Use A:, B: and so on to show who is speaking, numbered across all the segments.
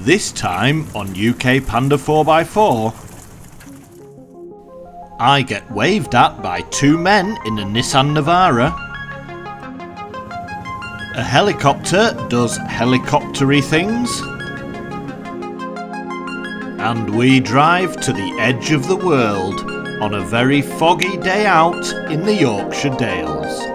A: This time on UK Panda 4x4, I get waved at by two men in a Nissan Navara. A helicopter does helicoptery things. And we drive to the edge of the world on a very foggy day out in the Yorkshire Dales.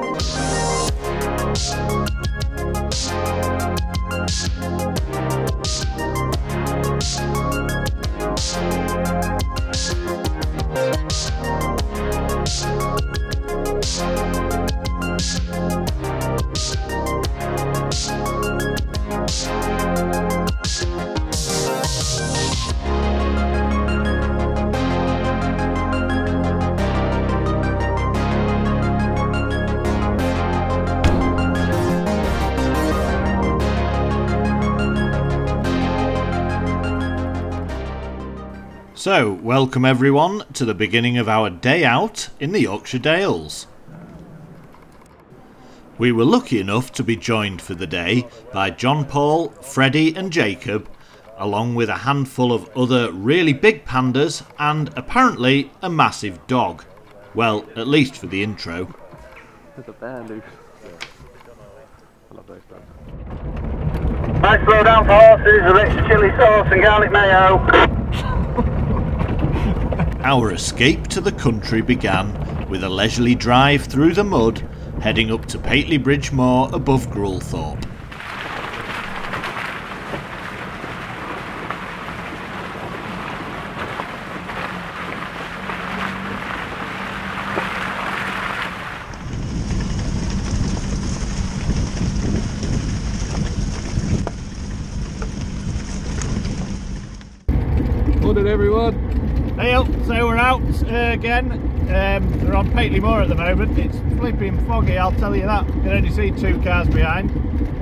A: So, welcome everyone to the beginning of our day out in the Yorkshire Dales. We were lucky enough to be joined for the day by John Paul, Freddie and Jacob, along with a handful of other really big pandas and apparently a massive dog. Well, at least for the intro.
B: There's a bear loose. I love those dogs.
C: Nice blow down for horses, a bit of chilli sauce and garlic mayo.
A: Our escape to the country began with a leisurely drive through the mud, heading up to Pateley Bridge Moor above Grulthorpe.
B: Morning everyone!
A: Hey up, so we're out again. We're on Pateley Moor at the moment. It's flipping foggy, I'll tell you that. You can only see two cars behind.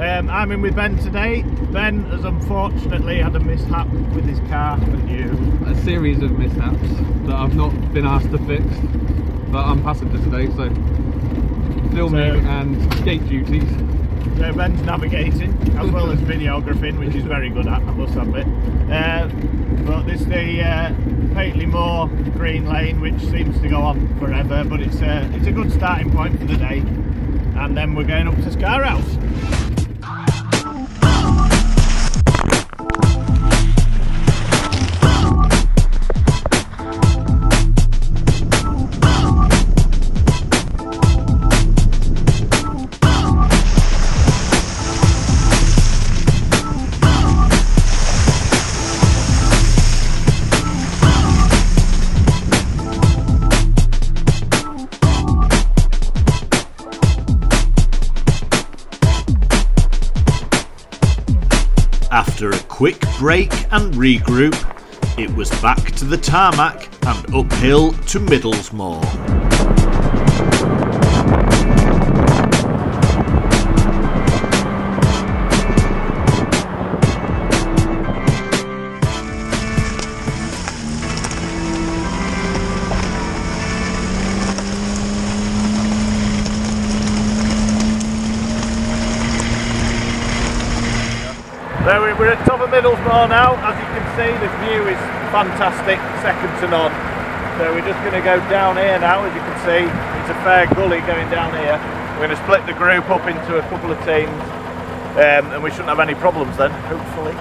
A: I'm in with Ben today. Ben has unfortunately had a mishap with his car and you.
B: A series of mishaps that I've not been asked to fix, but I'm passenger today, so filming and gate duties.
A: So Ben's navigating as well as videographing, which he's very good at, I must admit. But this is the Pateley Moor Green Lane, which seems to go on forever, but it's a good starting point for the day. And then we're going up to Scarhouse. After a quick break and regroup, it was back to the tarmac and uphill to Middlesmoor. So we're at top of Middlesmoor now. As you can see, this view is fantastic, second to none. So we're just going to go down here now. As you can see, it's a fair gully going down here. We're going to split the group up into a couple of teams, and we shouldn't have any problems then, hopefully.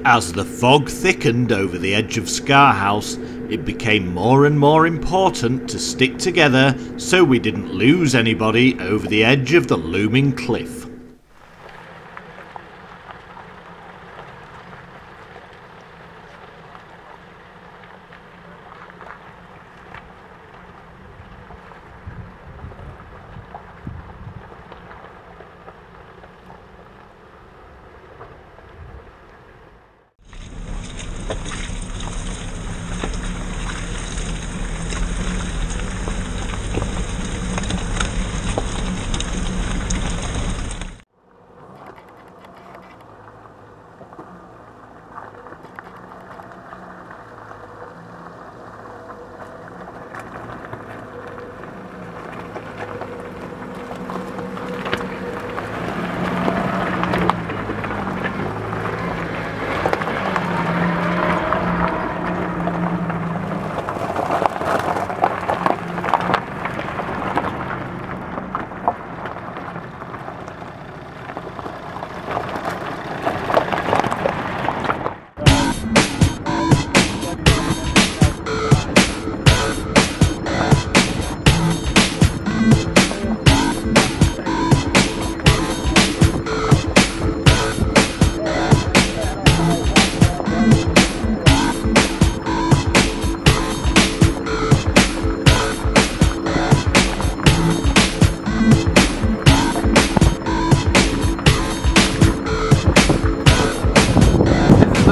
A: As the fog thickened over the edge of Scarhouse,
D: it became more and more important to stick together so we didn't lose anybody over the edge of the looming cliff.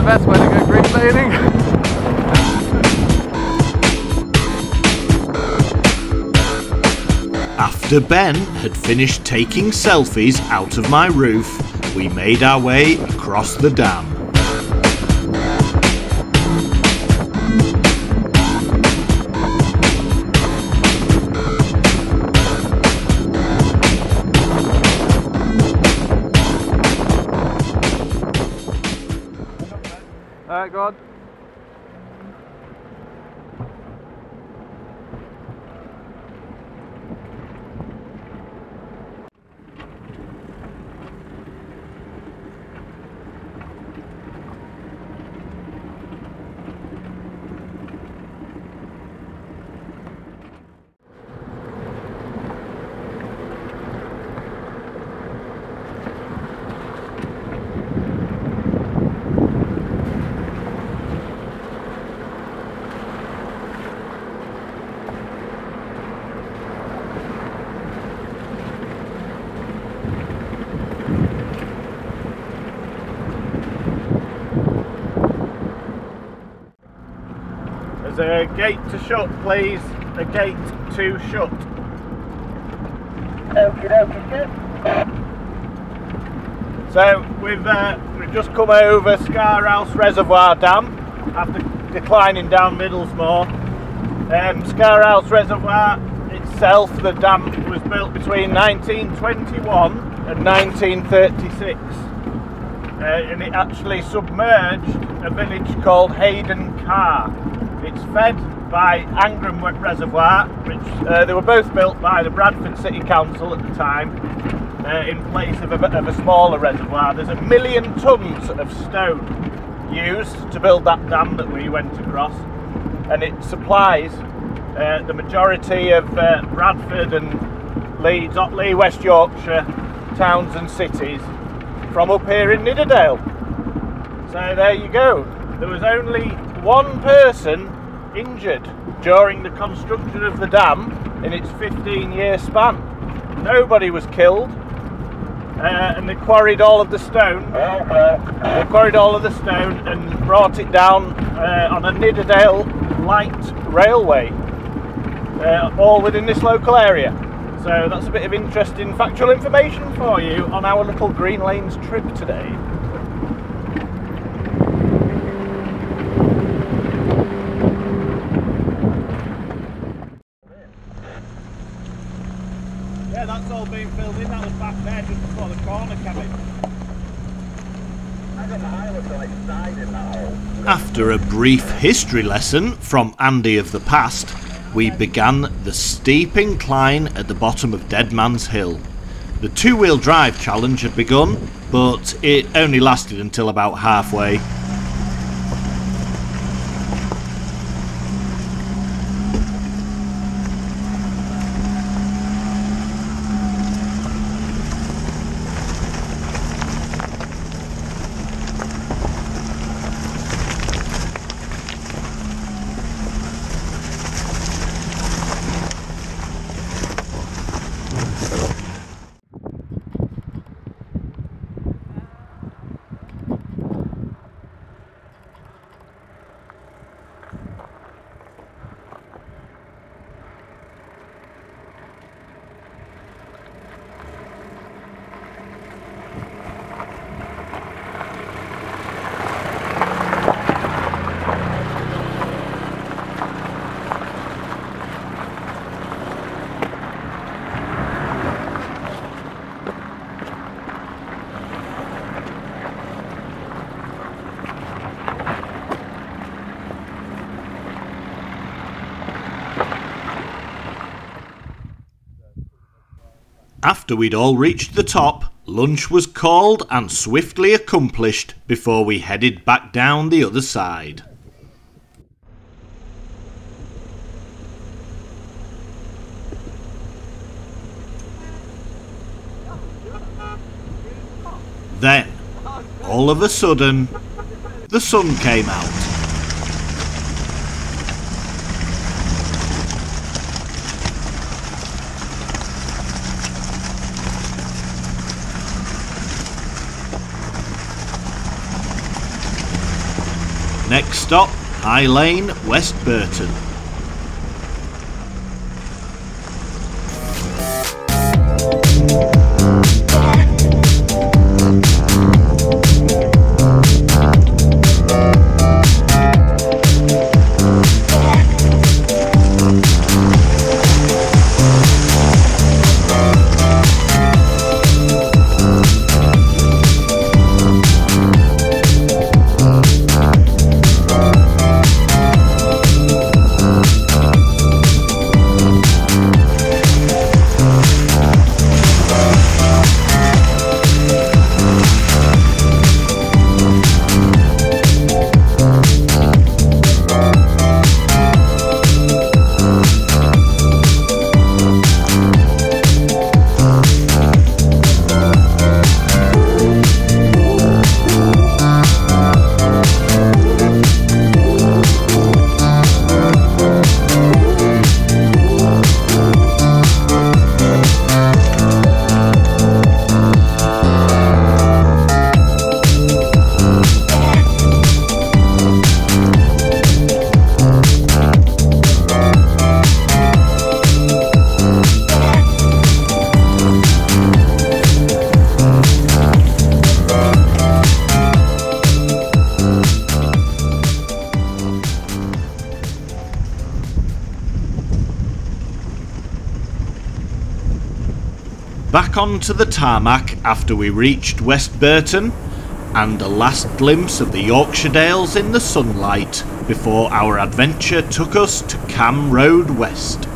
B: Best way to go green laning.
D: After Ben had finished taking selfies out of my roof, we made our way across the dam.
B: Alright, go on.
A: There's a gate to shut, please. A gate to shut.
C: Okie dokie.
A: So we've just come over Scarhouse Reservoir Dam after declining down Middlesmore. Scarhouse Reservoir itself, the dam was built between 1921 and 1936. And it actually submerged a village called Hayden Carr. It's fed by Angram Reservoir, which they were both built by the Bradford City Council at the time, in place of a smaller reservoir. There's 1 million tonnes of stone used to build that dam that we went across, and it supplies the majority of Bradford and Leeds, Otley, West Yorkshire towns and cities from up here in Nidderdale. So there you go. There was only one person injured during the construction of the dam in its 15-year span. Nobody was killed, and they quarried all of the stone. They quarried all of the stone and brought it down on a Nidderdale light railway, all within this local area. So that's a bit of interesting factual information for you on our little Green Lanes trip today. Yeah, that's all being filled in. That was back there just before the corner came in. I got the highway to like side in that hole.
D: After a brief history lesson from Andy of the past, we began the steep incline at the bottom of Dead Man's Hill. The two-wheel drive challenge had begun, but it only lasted until about halfway. After we'd all reached the top, lunch was called and swiftly accomplished before we headed back down the other side. Then, all of a sudden, the sun came out. Next stop, High Lane, West Burton. Back onto the tarmac after we reached West Burton, and a last glimpse of the Yorkshire Dales in the sunlight before our adventure took us to Cam Road West.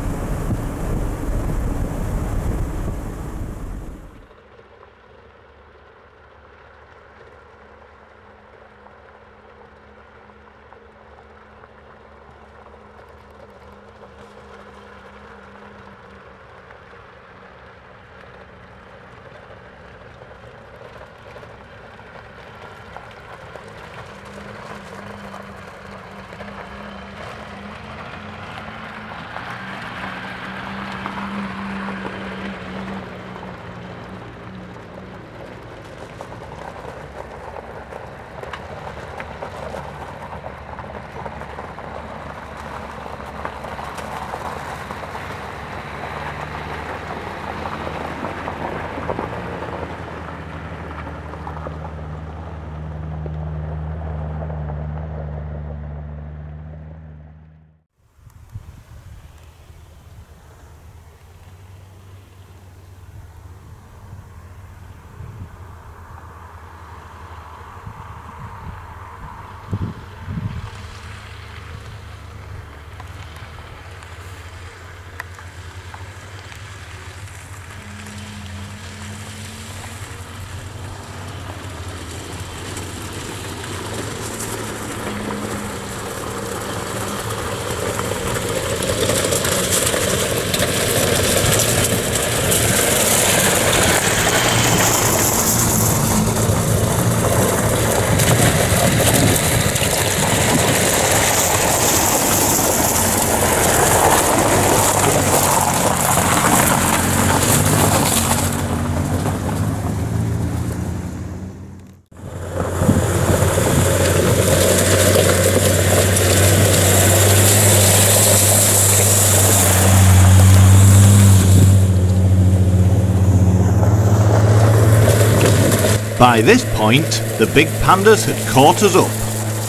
D: By this point, the big pandas had caught us up.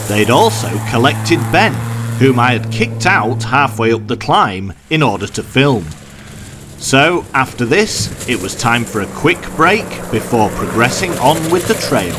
D: They'd also collected Ben, whom I had kicked out halfway up the climb in order to film. So after this, it was time for a quick break before progressing on with the trail.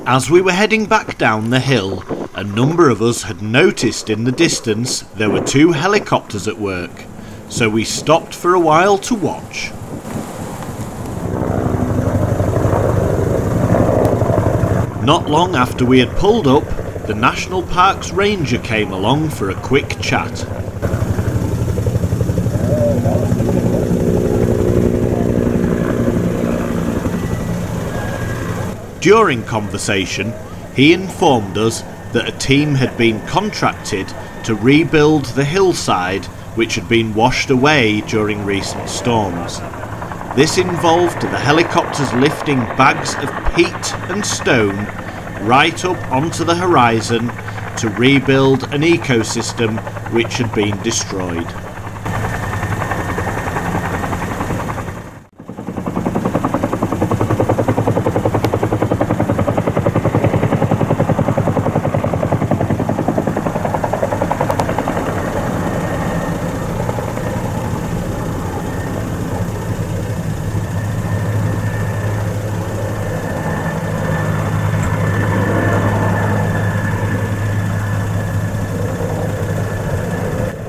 D: As we were heading back down the hill, a number of us had noticed in the distance there were 2 helicopters at work, so we stopped for a while to watch. Not long after we had pulled up, the National Park's ranger came along for a quick chat. During conversation, he informed us that a team had been contracted to rebuild the hillside which had been washed away during recent storms. This involved the helicopters lifting bags of peat and stone right up onto the horizon to rebuild an ecosystem which had been destroyed.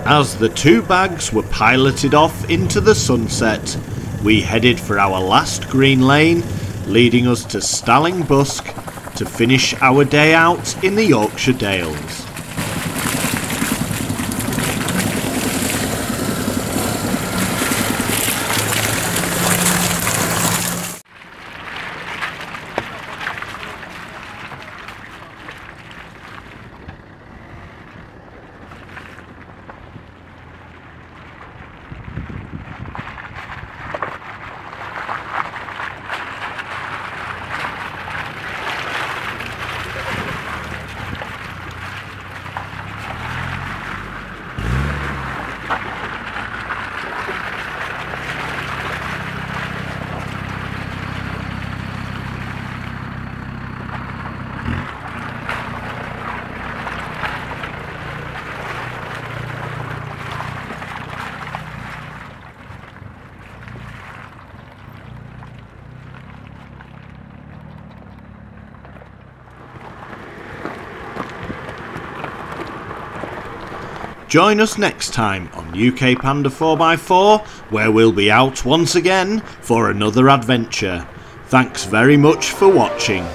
D: As the 2 bags were piloted off into the sunset, we headed for our last green lane, leading us to Stalling Busk to finish our day out in the Yorkshire Dales. Join us next time on UK Panda 4x4, where we'll be out once again for another adventure. Thanks very much for watching.